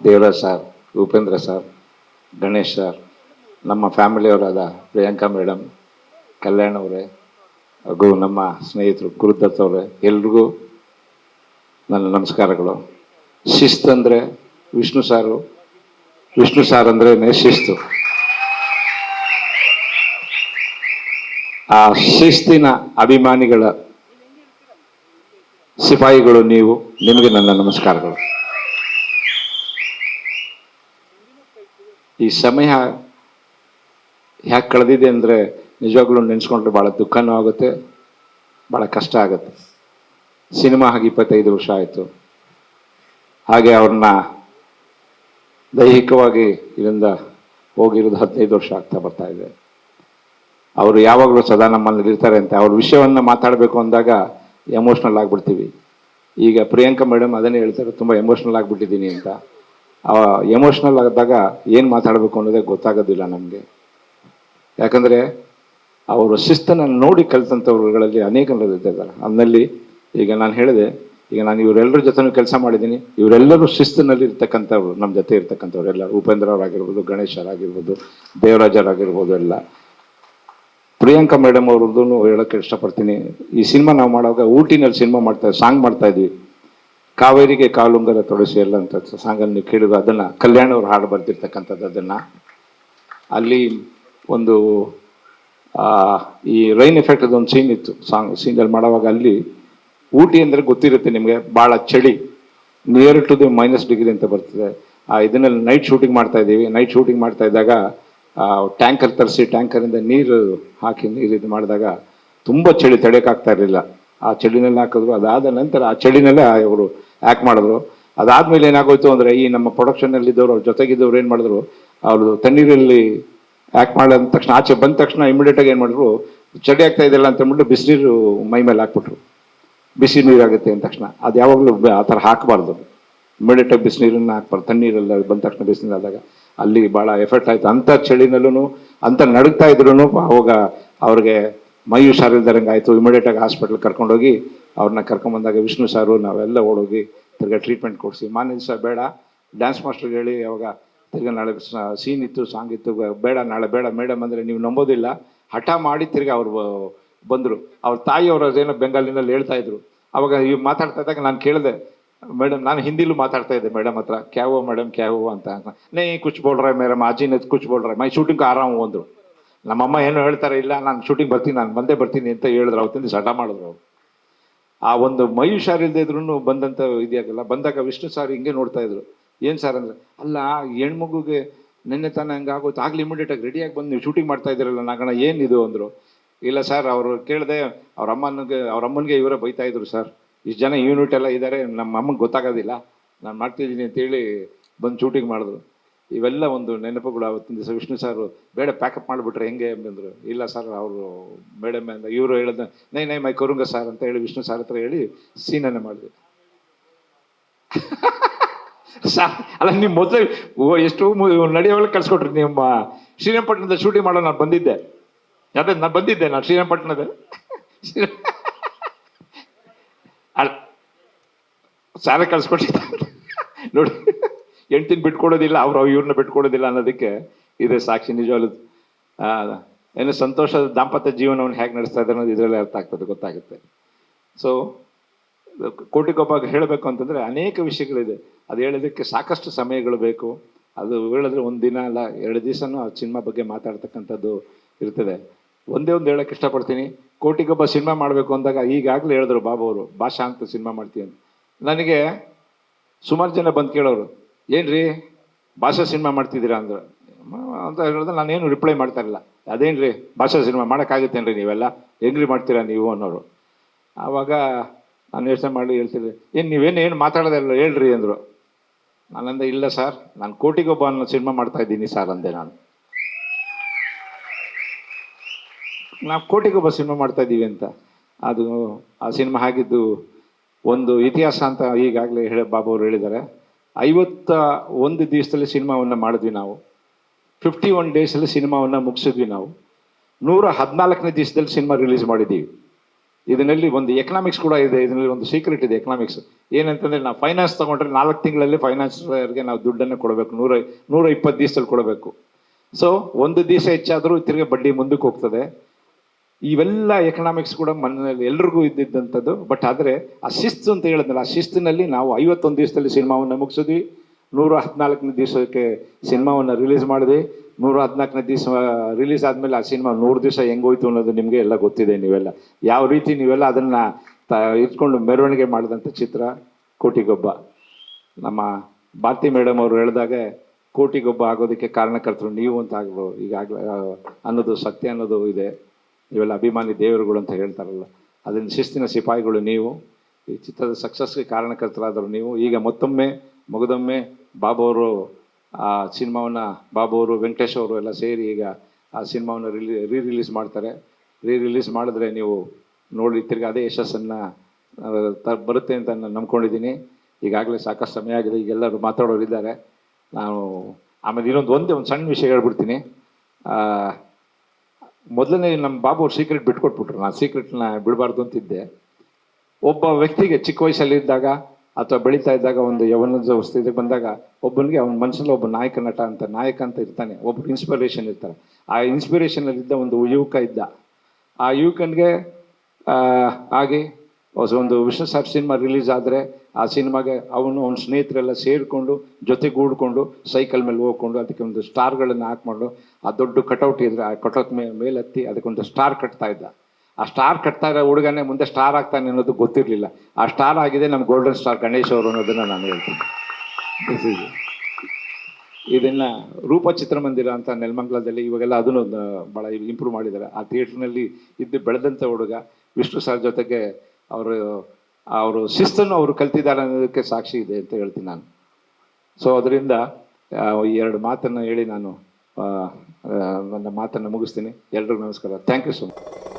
Devaraj sir, Upendra sir, Ganesh sir, ನಮ್ಮ ಫ್ಯಾಮಿಲಿಯವರಾದ Priyanka madam, Kalyan ಅವರೇ ಹಾಗೂ ನಮ್ಮ ಸ್ನೇಹಿತರು ಗುರುದತ್ ಅವರೇ, ಎಲ್ರಿಗೂ ನನ್ನ ನಮಸ್ಕಾರಗಳು. ಶಿಸ್ತಂದರೆ ವಿಷ್ಣು ಸಾರ್ ಅಂದ್ರೇ ಶಿಸ್ತು. ಆ ಶಿಸ್ತಿನ ಅಭಿಮಾನಿಗಳ ಸಿಪಾಯಿಗಳು ನೀವು, ನಿಮಗೆ ನನ್ನ ನಮಸ್ಕಾರಗಳು. ಈ ಸಮಯ ಯಾಕೆ ಕಳೆದಿದೆ ಅಂದರೆ ನಿಜವಾಗ್ಲೂ ನೆನೆಸ್ಕೊಂಡ್ರೆ ಭಾಳ ದುಃಖನೂ ಆಗುತ್ತೆ, ಭಾಳ ಕಷ್ಟ ಆಗುತ್ತೆ. ಸಿನಿಮಾ ಆಗಿ 25 ವರ್ಷ ಆಯಿತು. ಹಾಗೆ ಅವ್ರನ್ನ ದೈಹಿಕವಾಗಿ ಇದರಿಂದ ಹೋಗಿರೋದು 15 ವರ್ಷ ಆಗ್ತಾ ಬರ್ತಾ ಇದೆ. ಅವರು ಯಾವಾಗಲೂ ಸದಾ ನಮ್ಮಲ್ಲಿ ಇರ್ತಾರೆ ಅಂತ ಅವ್ರ ವಿಷಯವನ್ನು ಮಾತಾಡಬೇಕು ಅಂದಾಗ ಎಮೋಷ್ನಲ್ ಆಗಿಬಿಡ್ತೀವಿ. ಈಗ ಪ್ರಿಯಾಂಕಾ ಮೇಡಮ್ ಅದನ್ನೇ ಹೇಳ್ತಾರೆ, ತುಂಬ ಎಮೋಷ್ನಲ್ ಆಗಿಬಿಟ್ಟಿದ್ದೀನಿ ಅಂತ. ಎಮೋಷ್ನಲ್ ಆದಾಗ ಏನು ಮಾತಾಡಬೇಕು ಅನ್ನೋದೇ ಗೊತ್ತಾಗೋದಿಲ್ಲ ನಮಗೆ. ಯಾಕಂದರೆ ಅವರು ಶಿಸ್ತನ್ನು ನೋಡಿ ಕಲಿತಂಥವ್ರುಗಳಲ್ಲಿ ಅನೇಕರು ಇದ್ದಾರೆ. ಅದರಲ್ಲಿ ಈಗ ನಾನು ಹೇಳಿದೆ, ಈಗ ನಾನು ಇವರೆಲ್ಲರ ಜೊತೆನೂ ಕೆಲಸ ಮಾಡಿದ್ದೀನಿ. ಇವರೆಲ್ಲರೂ ಶಿಸ್ತಿನಲ್ಲಿ ಇರ್ತಕ್ಕಂಥವ್ರು, ನಮ್ಮ ಜೊತೆ ಇರ್ತಕ್ಕಂಥವ್ರು ಎಲ್ಲ. ಉಪೇಂದ್ರ ಅವರಾಗಿರ್ಬೋದು, ಗಣೇಶ್ ಅವರಾಗಿರ್ಬೋದು, ದೇವರಾಜರಾಗಿರ್ಬೋದು ಎಲ್ಲ. ಪ್ರಿಯಾಂಕಾ ಮೇಡಮ್ ಅವ್ರದ್ದು ಹೇಳೋಕ್ಕೆ ಇಷ್ಟಪಡ್ತೀನಿ. ಈ ಸಿನಿಮಾ ನಾವು ಮಾಡುವಾಗ ಊಟಿನಲ್ಲಿ ಸಿನಿಮಾ ಸಾಂಗ್ ಮಾಡ್ತಾ ಇದ್ವಿ. ಕಾವೇರಿಗೆ ಕಾಲುಂಗರ ತೊಡಸಿ ಎಲ್ಲ ಅಂತ ಸಾಂಗನ್ನು ನೀವು ಕೇಳಿದ್ರು. ಅದನ್ನು ಕಲ್ಯಾಣ್ ಅವ್ರು ಹಾಡು ಬರ್ತಿರ್ತಕ್ಕಂಥದ್ದು. ಅದನ್ನು ಅಲ್ಲಿ ಒಂದು ಈ ರೈನ್ ಎಫೆಕ್ಟ್ ಒಂದು ಸೀನ್ ಇತ್ತು. ಸೀನಲ್ಲಿ ಮಾಡುವಾಗ ಅಲ್ಲಿ ಊಟಿ ಅಂದರೆ ಗೊತ್ತಿರುತ್ತೆ ನಿಮಗೆ, ಭಾಳ ಚಳಿ, ನಿಯರ್ ಟು ದಿ -ಡಿಗ್ರಿ ಅಂತ ಬರ್ತದೆ. ಇದನ್ನಲ್ಲಿ ನೈಟ್ ಶೂಟಿಂಗ್ ಮಾಡ್ತಾ ಇದ್ದೀವಿ. ನೈಟ್ ಶೂಟಿಂಗ್ ಮಾಡ್ತಾ ಇದ್ದಾಗ ಟ್ಯಾಂಕರ್ ತರಿಸಿ ಟ್ಯಾಂಕರಿಂದ ನೀರು ಹಾಕಿ ಇದು ಮಾಡಿದಾಗ ತುಂಬ ಚಳಿ ತಡೆಯೋಕ್ಕಾಗ್ತಾ ಇರಲಿಲ್ಲ. ಆ ಚಳಿನಲ್ಲಿ ಹಾಕಿದ್ರು. ಅದಾದ ನಂತರ ಆ ಚಳಿನಲ್ಲೇ ಅವರು ಆ್ಯಕ್ಟ್ ಮಾಡಿದ್ರು. ಅದಾದಮೇಲೆ ಏನಾಗೋಯ್ತು ಅಂದರೆ, ಈ ನಮ್ಮ ಪ್ರೊಡಕ್ಷನ್ನಲ್ಲಿದ್ದವರು, ಅವ್ರ ಜೊತೆಗಿದ್ದವ್ರು ಏನು ಮಾಡಿದ್ರು, ಅವರು ತಣ್ಣೀರಲ್ಲಿ ಆ್ಯಕ್ಟ್ ಮಾಡಿದ ತಕ್ಷಣ, ಆಚೆ ಬಂದ ತಕ್ಷಣ ಇಮಿಡಿಯೇಟಾಗಿ ಏನು ಮಾಡಿದ್ರು, ಚಳಿ ಆಗ್ತಾ ಇದೆಯಲ್ಲ ಅಂತಂದ್ಬಿಟ್ಟು ಬಿಸಿನೀರು ಮೈ ಮೇಲೆ ಹಾಕ್ಬಿಟ್ರು. ಬಿಸಿ ನೀರಾಗುತ್ತೆ ಅಂದ ತಕ್ಷಣ ಅದು ಯಾವಾಗಲೂ ಆ ಥರ ಹಾಕಬಾರ್ದು. ಇಮಿಡಿಯೇಟಾಗಿ ಬಿಸಿನೀರನ್ನು ಹಾಕ್ಬಾರ್ದು. ತಣ್ಣೀರೆಲ್ಲ ಬಂದ ತಕ್ಷಣ ಬಿಸಿನೀರಾದಾಗ ಅಲ್ಲಿ ಭಾಳ ಎಫೆಕ್ಟ್ ಆಯಿತು. ಅಂಥ ಚಳಿನಲ್ಲೂ ಅಂತ ನಡುಗ್ತಾ ಇದ್ರು. ಅವಾಗ ಅವ್ರಿಗೆ ಮೈ ಹುಷಾರಿಲ್ದಂಗೆ ಆಯಿತು. ಇಮಿಡಿಯೇಟಾಗಿ ಹಾಸ್ಪಿಟ್ಲ್ ಕರ್ಕೊಂಡೋಗಿ ಅವ್ರನ್ನ ಕರ್ಕೊಂಬಂದಾಗ ವಿಷ್ಣು ಸಾರು ನಾವೆಲ್ಲ ಓಡೋಗಿ ತಿರ್ಗಾ ಟ್ರೀಟ್ಮೆಂಟ್ ಕೊಡಿಸಿ, ಮಾನ್ಯ ದಿವಸ ಬೇಡ, ಡ್ಯಾನ್ಸ್ ಮಾಸ್ಟರ್ಗೆ ಹೇಳಿ ಅವಾಗ ತಿರ್ಗಾ ನಾಳೆ ಸೀನ್ ಇತ್ತು, ಸಾಂಗ್ ಇತ್ತು, ಬೇಡ ನಾಳೆ ಬೇಡ ಮೇಡಮ್ ಅಂದರೆ ನೀವು ನಂಬೋದಿಲ್ಲ, ಹಠ ಮಾಡಿ ತಿರ್ಗಾ ಅವ್ರು ಬಂದರು. ಅವ್ರ ತಾಯಿಯವರು ಅದೇನೋ ಬೆಂಗಾಲಿನಲ್ಲಿ ಹೇಳ್ತಾ ಇದ್ರು. ಅವಾಗ ಇವ್ ಮಾತಾಡ್ತಾ ಇದ್ದಾಗ ನಾನು ಕೇಳಿದೆ, ಮೇಡಮ್, ನಾನು ಹಿಂದಿಲೂ ಮಾತಾಡ್ತಾ ಇದ್ದೆ ಮೇಡಮ್ ಹತ್ರ, ಕ್ಯಾವೋ ಮೇಡಮ್ ಕ್ಯಾವೋ ಅಂತ. ನೇ ಕುಚ್ ಬೋಲ್ ರೇ ಮೇಡಮ್, ಆಜಿನ ಕುಚ್ ಬೋಲ್ ರೇ, ಮೈ ಶೂಟಿಂಗ್ ಆರಾಮ್ ಅಂದರು. ನಮ್ಮಮ್ಮ ಏನು ಹೇಳ್ತಾರೆ, ಇಲ್ಲ ನಾನು ಶೂಟಿಂಗ್ ಬರ್ತೀನಿ, ನಾನು ಬಂದೇ ಬರ್ತೀನಿ ಅಂತ ಹೇಳಿದ್ರು. ಅವತ್ತಿಂದ ಹಠ ಮಾಡಿದ್ರು ಅವರು. ಆ ಒಂದು ಮೈ ಹುಷಾರಿಲ್ಲದೆ ಇದ್ರೂ ಬಂದಂಥ ಇದೆಯಾಗಲ್ಲ. ಬಂದಾಗ ವಿಷ್ಣು ಸಾರ್ ಹಿಂಗೆ ನೋಡ್ತಾ ಇದ್ರು. ಏನು ಸರ್ ಅಂದರೆ, ಅಲ್ಲ ಹೆಣ್ಮಗುಗೆ ನಿನ್ನೆ ತಾನೇ ಹಂಗೆ ಆಗೋಯ್ತು, ಆಗಲಿ ಇಮಿಡಿಯೇಟಾಗಿ ರೆಡಿಯಾಗಿ ಬಂದು ನೀವು ಶೂಟಿಂಗ್ ಮಾಡ್ತಾ ಇದ್ದೀರಲ್ಲ ನಾಗಣ, ಏನಿದು ಅಂದರು. ಇಲ್ಲ ಸರ್, ಅವರು ಕೇಳಿದೆ, ಅವ್ರ ಅಮ್ಮನಿಗೆ ಇವರೇ ಬೈತಾ ಇದ್ರು ಸರ್, ಇಷ್ಟು ಜನ ಯೂನಿಟ್ ಎಲ್ಲ ಇದ್ದಾರೆ, ನಮ್ಮ ಅಮ್ಮಂಗೆ ಗೊತ್ತಾಗೋದಿಲ್ಲ, ನಾನು ಮಾಡ್ತಿದ್ದೀನಿ ಅಂತೇಳಿ ಬಂದು ಶೂಟಿಂಗ್ ಮಾಡಿದ್ರು. ಇವೆಲ್ಲ ಒಂದು ನೆನಪುಗಳು. ಆವತ್ತಿನ ದಿವಸ ವಿಷ್ಣು ಸಾರು ಬೇಡ ಪ್ಯಾಕಪ್ ಮಾಡಿಬಿಟ್ರೆ ಹೆಂಗೆ ಅಂದರು. ಇಲ್ಲ ಸರ್, ಅವರು ಮೇಡಮ್ ಅಂತ ಇವರು ಹೇಳಿದ, ನೈ ಮೈ ಕರುಂಗ ಸರ್ ಅಂತ ಹೇಳಿ ವಿಷ್ಣು ಸಾರ್ ಹತ್ರ ಹೇಳಿ ಸೀನನ್ನೇ ಮಾಡಿದೆ. ಅಲ್ಲ, ನೀವು ಮೊದಲೇ ಎಷ್ಟು ನಡೆಯೋಳಗೆ ಕಳ್ಸಿಕೊಟ್ರಿ. ನಿಮ್ಮ ಶ್ರೀರಂಗಪಟ್ಟಣದ ಶೂಟಿಂಗ್ ಮಾಡೋ ನಾನು ಬಂದಿದ್ದೆ. ಅದೇ ನಾನು ಶ್ರೀರಂಗಪಟ್ಟಣದ ಸಾರ ಕಳ್ಸಿಕೊಟ್ಟಿದ್ದೆ ನೋಡಿ. ಹೆಂಡ್ತಿನ ಬಿಟ್ಕೊಡೋದಿಲ್ಲ, ಇವ್ರನ್ನ ಬಿಟ್ಕೊಡೋದಿಲ್ಲ ಅನ್ನೋದಕ್ಕೆ ಇದೆ ಸಾಕ್ಷಿ. ನಿಜವಾಗ್ಲೂ ಏನು ಸಂತೋಷದ ದಾಂಪತ್ಯ ಜೀವನವನ್ನು ಹೇಗೆ ನಡೆಸ್ತಾ ಇದ್ದಾರೆ ಅನ್ನೋದು ಇದರಲ್ಲೇ ಅರ್ಥ ಆಗ್ತದೆ, ಗೊತ್ತಾಗುತ್ತೆ. ಸೊ ಕೋಟಿಗೊಬ್ಬ ಹೇಳಬೇಕು ಅಂತಂದರೆ ಅನೇಕ ವಿಷಯಗಳಿದೆ. ಅದು ಹೇಳೋದಕ್ಕೆ ಸಾಕಷ್ಟು ಸಮಯಗಳು ಬೇಕು. ಅದು ಹೇಳಿದ್ರೆ ಒಂದು ದಿನ ಅಲ್ಲ, 2 ದಿವಸನೂ ಆ ಸಿನಿಮಾ ಬಗ್ಗೆ ಮಾತಾಡ್ತಕ್ಕಂಥದ್ದು ಇರ್ತದೆ. ಒಂದೇ ಒಂದು ಹೇಳೋಕ್ಕೆ ಇಷ್ಟಪಡ್ತೀನಿ. ಕೋಟಿಗೊಬ್ಬ ಸಿನಿಮಾ ಮಾಡಬೇಕು ಅಂದಾಗ ಈಗಾಗಲೇ ಹೇಳಿದ್ರು ಬಾಬು ಅವರು, ಭಾಷಾ ಅಂತ ಸಿನಿಮಾ ಮಾಡ್ತೀವಿ ಅಂತ. ನನಗೆ ಸುಮಾರು ಜನ ಬಂದು ಕೇಳೋರು, ಏನ್ರಿ ಭಾಷಾ ಸಿನಿಮಾ ಮಾಡ್ತಿದ್ದೀರಾ ಅಂದರು ಅಂತ ಹೇಳಿದ್ರೆ ನಾನೇನು ರಿಪ್ಲೈ ಮಾಡ್ತಾ ಇರಲಿಲ್ಲ. ಅದೇನ್ರಿ ಭಾಷಾ ಸಿನಿಮಾ ಮಾಡೋಕ್ಕಾಗುತ್ತೇನ್ರಿ, ನೀವೆಲ್ಲ ಹೆಂಗ್ರಿ ಮಾಡ್ತೀರಾ ನೀವು ಅನ್ನೋರು. ಆವಾಗ ನಾನು ಯೋಚನೆ ಮಾಡಿ ಹೇಳ್ತಿದ್ದೆ, ನೀವೇನು ಮಾತಾಡೋದಲ್ಲ ಹೇಳ್ರಿ ಅಂದರು. ನಾನಂದೆ, ಇಲ್ಲ ಸರ್, ನಾನು ಕೋಟಿಗೊಬ್ಬ ಅನ್ನೋ ಸಿನಿಮಾ ಮಾಡ್ತಾ ಇದ್ದೀನಿ ಸರ್ ಅಂದೆ. ನಾವು ಕೋಟಿಗೊಬ್ಬ ಸಿನಿಮಾ ಮಾಡ್ತಾ ಇದ್ದೀವಿ ಅಂತ. ಅದು ಆ ಸಿನಿಮಾ ಆಗಿದ್ದು ಒಂದು ಇತಿಹಾಸ ಅಂತ ಈಗಾಗಲೇ ಬಾಬು ಅವರು ಹೇಳಿದ್ದಾರೆ. 51 ದಿವಸದಲ್ಲಿ ಸಿನಿಮಾವನ್ನು ಮಾಡಿದ್ವಿ ನಾವು. 51 ಡೇಸಲ್ಲಿ ಸಿನಿಮಾವನ್ನು ಮುಗಿಸಿದ್ವಿ ನಾವು. 114ನೇ ದಿವಸದಲ್ಲಿ ಸಿನಿಮಾ ರಿಲೀಸ್ ಮಾಡಿದ್ದೀವಿ. ಇದರಲ್ಲಿ ಒಂದು ಎಕನಾಮಿಕ್ಸ್ ಕೂಡ ಇದೆ, ಇದರಲ್ಲಿ ಒಂದು ಸೀಕ್ರೆಟ್ ಇದೆ ಎಕನಾಮಿಕ್ಸ್. ಏನಂತಂದರೆ ನಾವು ಫೈನಾನ್ಸ್ ತೊಗೊಂಡ್ರೆ 4 ತಿಂಗಳಲ್ಲಿ ಫೈನಾನ್ಸ್ಗೆ ನಾವು ದುಡ್ಡನ್ನು ಕೊಡಬೇಕು, 120 ದಿವಸದಲ್ಲಿ ಕೊಡಬೇಕು. ಸೊ ಒಂದು ದಿವಸ ಹೆಚ್ಚಾದರೂ ತಿರ್ಗಿ ಬಡ್ಡಿ ಮುಂದಕ್ಕೆ ಹೋಗ್ತದೆ. ಇವೆಲ್ಲ ಎಕನಾಮಿಕ್ಸ್ ಕೂಡ ಮನೆಯಲ್ಲಿ ಎಲ್ರಿಗೂ ಇದ್ದಿದ್ದಂಥದ್ದು. ಬಟ್ ಆದರೆ ಆ ಶಿಸ್ತು ಅಂತ ಹೇಳಿದ್ನಲ್ಲ, ಆ ಶಿಸ್ತಿನಲ್ಲಿ ನಾವು 51 ದಿವಸದಲ್ಲಿ ಸಿನಿಮಾವನ್ನು ಮುಗಿಸಿದ್ವಿ. 114ನೇ ದಿವಸಕ್ಕೆ ಸಿನಿಮಾವನ್ನು ರಿಲೀಸ್ ಮಾಡಿದ್ವಿ. 114ನೇ ದಿವಸ ರಿಲೀಸ್ ಆದಮೇಲೆ ಆ ಸಿನಿಮಾ 100 ದಿವಸ ಹೆಂಗೋಯ್ತು ಅನ್ನೋದು ನಿಮಗೆ ಎಲ್ಲ ಗೊತ್ತಿದೆ. ನೀವೆಲ್ಲ ಯಾವ ರೀತಿ ನೀವೆಲ್ಲ ಅದನ್ನು ಇಟ್ಕೊಂಡು ಮೆರವಣಿಗೆ ಮಾಡಿದಂಥ ಚಿತ್ರ ಕೋಟಿಗೊಬ್ಬ. ನಮ್ಮ ಭಾರತಿ ಮೇಡಮ್ ಅವರು ಹೇಳಿದಾಗ ಕೋಟಿಗೊಬ್ಬ ಆಗೋದಕ್ಕೆ ಕಾರಣಕರ್ತರು ನೀವು ಅಂತ ಆಗ್ಬೋದು ಈಗಾಗಲೇ ಅನ್ನೋದು ಸತ್ಯ ಅನ್ನೋದು ಇದೆ. ಇವೆಲ್ಲ ಅಭಿಮಾನಿ ದೇವರುಗಳು ಅಂತ ಹೇಳ್ತಾರಲ್ಲ, ಅದರಿಂದ ಶಿಸ್ತಿನ ಸಿಪಾಯಿಗಳು ನೀವು. ಈ ಚಿತ್ರದ ಸಕ್ಸಸ್ಗೆ ಕಾರಣಕರ್ತರಾದರು ನೀವು. ಈಗ ಮಗದೊಮ್ಮೆ ಬಾಬು ಅವರು ಆ ಸಿನಿಮಾವನ್ನು, ಬಾಬು ಅವರು, ವೆಂಕಟೇಶ್ ಅವರು ಎಲ್ಲ ಸೇರಿ ಈಗ ಆ ಸಿನಿಮಾವನ್ನು ರಿಲೀಸ್ ಮಾಡ್ತಾರೆ. ರಿಲೀಸ್ ಮಾಡಿದ್ರೆ ನೀವು ನೋಡಿ ತಿರ್ಗಿ ಅದೇ ಯಶಸ್ಸನ್ನು ಬರುತ್ತೆ ಅಂತ ನಾನು ನಂಬ್ಕೊಂಡಿದ್ದೀನಿ. ಈಗಾಗಲೇ ಸಾಕಷ್ಟು ಸಮಯ ಆಗಿದೆ, ಈಗೆಲ್ಲರೂ ಮಾತಾಡೋರಿದ್ದಾರೆ. ನಾನು ಆಮೇಲೆ ಒಂದೇ ಒಂದು ಸಣ್ಣ ವಿಷಯ ಹೇಳ್ಬಿಡ್ತೀನಿ. ಮೊದಲನೇ ನಮ್ಮ ಬಾಬು ಅವ್ರು ಸೀಕ್ರೆಟ್ ಬಿಟ್ಕೊಟ್ಬಿಟ್ರು. ನಾನು ಸೀಕ್ರೆಟ್ನ ಬಿಡಬಾರ್ದು ಅಂತಿದ್ದೆ. ಒಬ್ಬ ವ್ಯಕ್ತಿಗೆ ಚಿಕ್ಕ ವಯಸ್ಸಲ್ಲಿದ್ದಾಗ ಅಥವಾ ಬೆಳೀತಾ ಇದ್ದಾಗ ಒಂದು ಯವನದ ಸ್ಥಿತಿಗೆ ಬಂದಾಗ ಒಬ್ಬನಿಗೆ ಅವನ ಮನಸ್ಸಲ್ಲಿ ಒಬ್ಬ ನಾಯಕ ಅಂತ ಇರ್ತಾನೆ, ಒಬ್ಬರು ಇನ್ಸ್ಪಿರೇಷನ್ ಇರ್ತಾರೆ. ಆ ಇನ್ಸ್ಪಿರೇಷನಲ್ಲಿದ್ದ ಒಂದು ಯುವಕ ಇದ್ದ. ಆ ಯುವಕನಿಗೆ ಹಾಗೆ ಒಂದು ವಿಷ್ಣು ಸಾರ್ ಸಿನಿಮಾ ರಿಲೀಸ್ ಆದರೆ ಆ ಸಿನಿಮಾಗೆ ಅವನ ಸ್ನೇಹಿತರೆಲ್ಲ ಸೇರಿಕೊಂಡು ಜೊತೆಗೂಡ್ಕೊಂಡು ಸೈಕಲ್ ಮೇಲೆ ಹೋಗ್ಕೊಂಡು ಅದಕ್ಕೆ ಒಂದು ಸ್ಟಾರ್ಗಳನ್ನು ಹಾಕ್ಕೊಂಡು ಆ ದೊಡ್ಡ ಕಟೌಟ್ ಇದ್ರೆ ಆ ಕಟೌಟ್ ಮೇಲೆ ಹತ್ತಿ ಅದಕ್ಕೊಂದು ಸ್ಟಾರ್ ಕಟ್ತಾ ಇದ್ದ. ಆ ಸ್ಟಾರ್ ಕಟ್ತಾ ಇರೋ ಹುಡುಗನೇ ಮುಂದೆ ಸ್ಟಾರ್ ಆಗ್ತಾನೆ ಅನ್ನೋದು ಗೊತ್ತಿರಲಿಲ್ಲ. ಆ ಸ್ಟಾರ್ ಆಗಿದೆ ನಮ್ಮ ಗೋಲ್ಡನ್ ಸ್ಟಾರ್ ಗಣೇಶ್ ಅವರು ಅನ್ನೋದನ್ನು ನಾನು ಹೇಳ್ತೀನಿ. ಇದನ್ನು ರೂಪ ಚಿತ್ರಮಂದಿರ ಅಂತ ನೆಲಮಂಗಲದಲ್ಲಿ ಇವಾಗೆಲ್ಲ ಅದನ್ನು ಭಾಳ ಇಂಪ್ರೂವ್ ಮಾಡಿದ್ದಾರೆ. ಆ ಥಿಯೇಟ್ರ್ನಲ್ಲಿ ಇದ್ದು ಬೆಳೆದಂಥ ಹುಡುಗ ವಿಷ್ಣು ಸರ್ ಜೊತೆಗೆ ಅವರು ಶಿಸ್ತನ್ನು ಅವರು ಕಲ್ತಿದ್ದಾರೆ ಅನ್ನೋದಕ್ಕೆ ಸಾಕ್ಷಿ ಇದೆ ಅಂತ ಹೇಳ್ತೀನಿ ನಾನು. ಸೊ ಅದರಿಂದ ಈ 2 ಮಾತನ್ನು ಹೇಳಿ ನಾನು ನನ್ನ ಮಾತನ್ನು ಮುಗಿಸ್ತೀನಿ. ಎಲ್ರಿಗೂ ನಮಸ್ಕಾರ. Thank you so much.